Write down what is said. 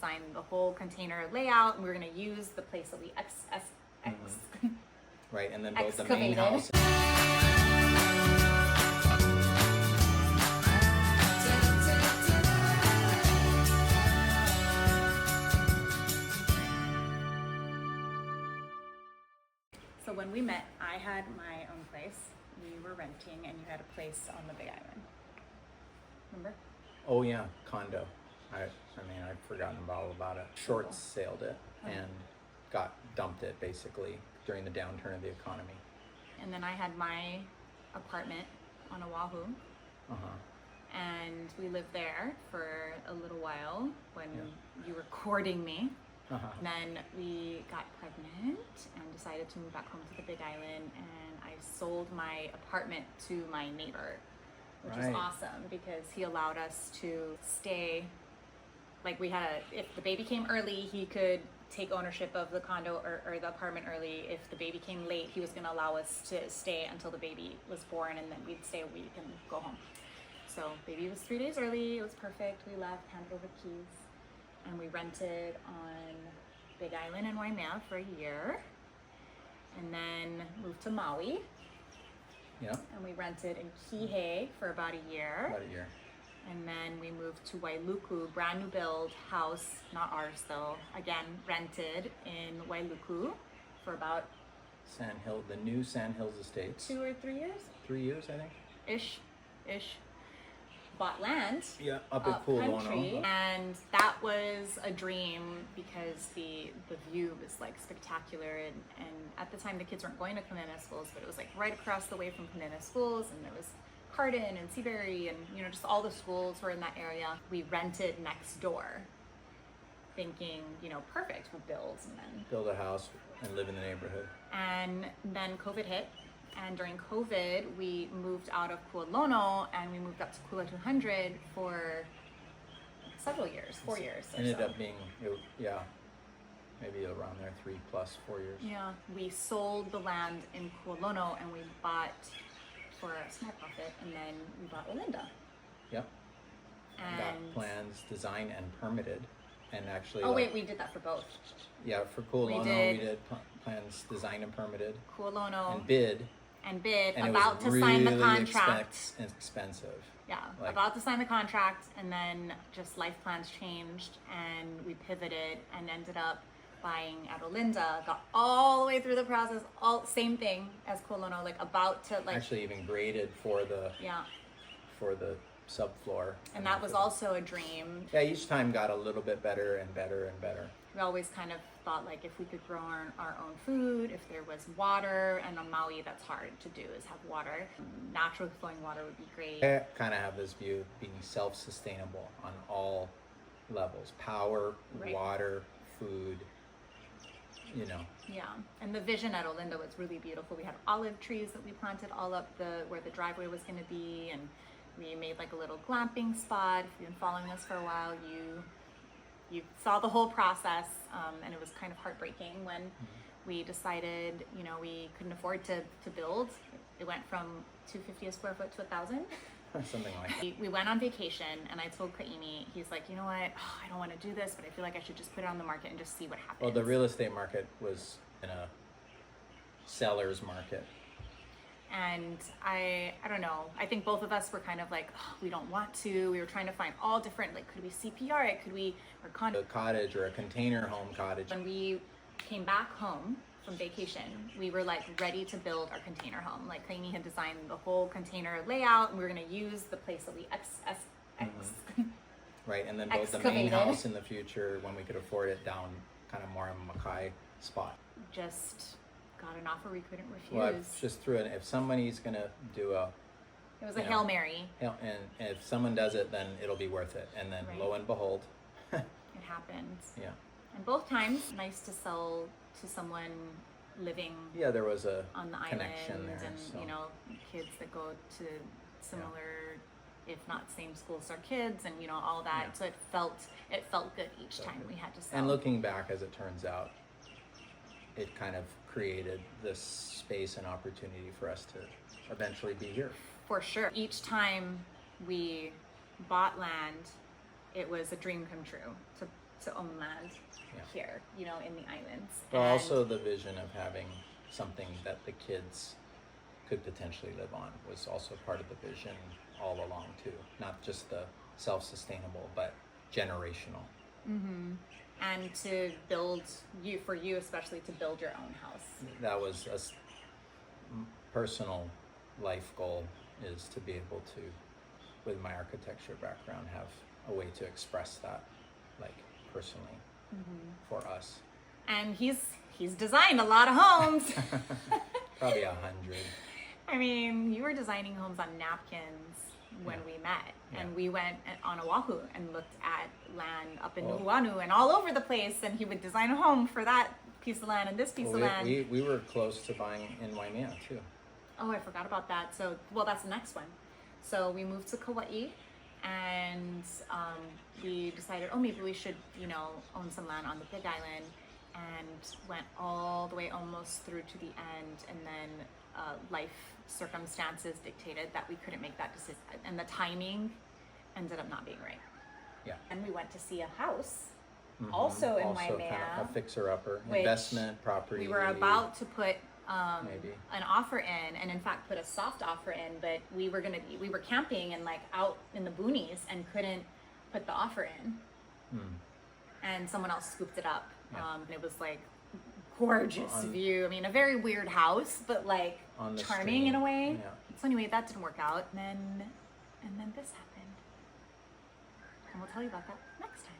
design the whole container layout, and we were going to use the place that we Right, and then build the main excavated. house. So when we met, I had my own place. We were renting, and you had a place on the Big Island. Remember? Oh yeah, condo. I mean, I'd forgotten all about it. Short sailed it and dumped it basically during the downturn of the economy. And then I had my apartment on Oahu. And we lived there for a little while when you were courting me. And then we got pregnant and decided to move back home to the Big Island, and I sold my apartment to my neighbor, which was awesome because he allowed us to stay. Like if the baby came early, he could take ownership of the condo or the apartment early. If the baby came late, he was going to allow us to stay until the baby was born, and then we'd stay a week and go home. So baby was 3 days early. It was perfect. We left, handed over keys, and we rented on Big Island in Waimea for a year, and then moved to Maui. Yeah. And we rented in Kihei for about a year. About a year. And then we moved to Wailuku, brand new build house, not ours though. Again, rented in Wailuku for about the new Sand Hills Estates. 2 or 3 years? 3 years, I think. Ish. Bought land. Yeah, up at Kualono. And that was a dream because the view was like spectacular, and at the time the kids weren't going to Kanena schools, but it was like right across the way from Kanena schools, and there was Cardin and Seabury, and just all the schools were in that area. We rented next door, thinking, perfect, we'll build a house and live in the neighborhood. And then COVID hit, and during COVID we moved out of Kualono and we moved up to Kula 200 for several years, 4 years. Ended up being, maybe around there, 3 plus 4 years. Yeah, we sold the land in Kualono and we bought for a small profit, and then we bought Olinda. Yep. And got plans designed and permitted, and actually. We did that for both. Yeah, for Kualono we did plans designed and permitted. Kualono. And bid. And about to sign the contract. Expensive. Yeah, about to sign the contract, and then just life plans changed, and we pivoted and ended up buying at Olinda. Got all the way through the process, same thing as Kualono, about to actually even graded for the subfloor. And that was also a dream. Yeah, each time got a little bit better and better and better. We always kind of thought if we could grow our own food, if there was water, and on Maui that's hard to do, is have water. Naturally flowing water would be great. I kind of have this view of being self-sustainable on all levels: power, water, food. Yeah, and the vision at Olinda was really beautiful. We had olive trees that we planted all up where the driveway was going to be, and we made a little glamping spot. If you've been following us for a while, you saw the whole process, and it was kind of heartbreaking when we decided, we couldn't afford to build. It went from $250 a square foot to $1,000. Something like that. We went on vacation, and I told Kaimi, he's like, you know what, I don't want to do this, but I feel like I should just put it on the market and just see what happens. Well, the real estate market was in a seller's market. And I don't know, I think both of us were kind of we don't want to. We were trying to find all different, could we CPR it? Could we, or condo? A cottage or a container home cottage. When we came back home from vacation, we were ready to build our container home. Kaimi had designed the whole container layout, and we were going to use the place that we Right, and then build the main house in the future when we could afford it down kind of more in a Makai spot. Just got an offer we couldn't refuse. Well, I just threw it. If somebody's going to do it was a Hail Mary. And if someone does it, then it'll be worth it. And then lo and behold. It happened. Yeah. And both times, nice to sell to someone living there was a on the connection island, there, and kids that go to similar, if not same schools as our kids, and all that. So it felt good each time we had to sell. And looking back, as it turns out, it kind of created this space and opportunity for us to eventually be here. For sure. Each time we bought land, it was a dream come true to to own land here, you know, in the islands. But also the vision of having something that the kids could potentially live on was also part of the vision all along too. Not just the self-sustainable, but generational. Mm-hmm. And to build for you especially, to build your own house. That was a personal life goal, is to be able to, with my architecture background, have a way to express that, like, personally for us. And he's designed a lot of homes. Probably 100. I mean, you were designing homes on napkins when we met, and we went on Oahu and looked at land up in Nuuanu and all over the place, and he would design a home for that piece of land and this piece of land. We were close to buying in Waimea too. Oh, I forgot about that. So, well, that's the next one. So we moved to Kauai, and we decided, oh, maybe we should, you know, own some land on the Big Island, and went all the way almost through to the end, and then life circumstances dictated that we couldn't make that decision, and the timing ended up not being right. Yeah. And we went to see a house, also in Waimea, kind of a fixer-upper, investment property. We were about to put maybe an offer in, and in fact put a soft offer in, but we were camping and like out in the boonies and couldn't put the offer in. And someone else scooped it up. And it was like gorgeous view. I mean, a very weird house, but like charming in a way. So anyway, that didn't work out, and then this happened, and we'll tell you about that next time.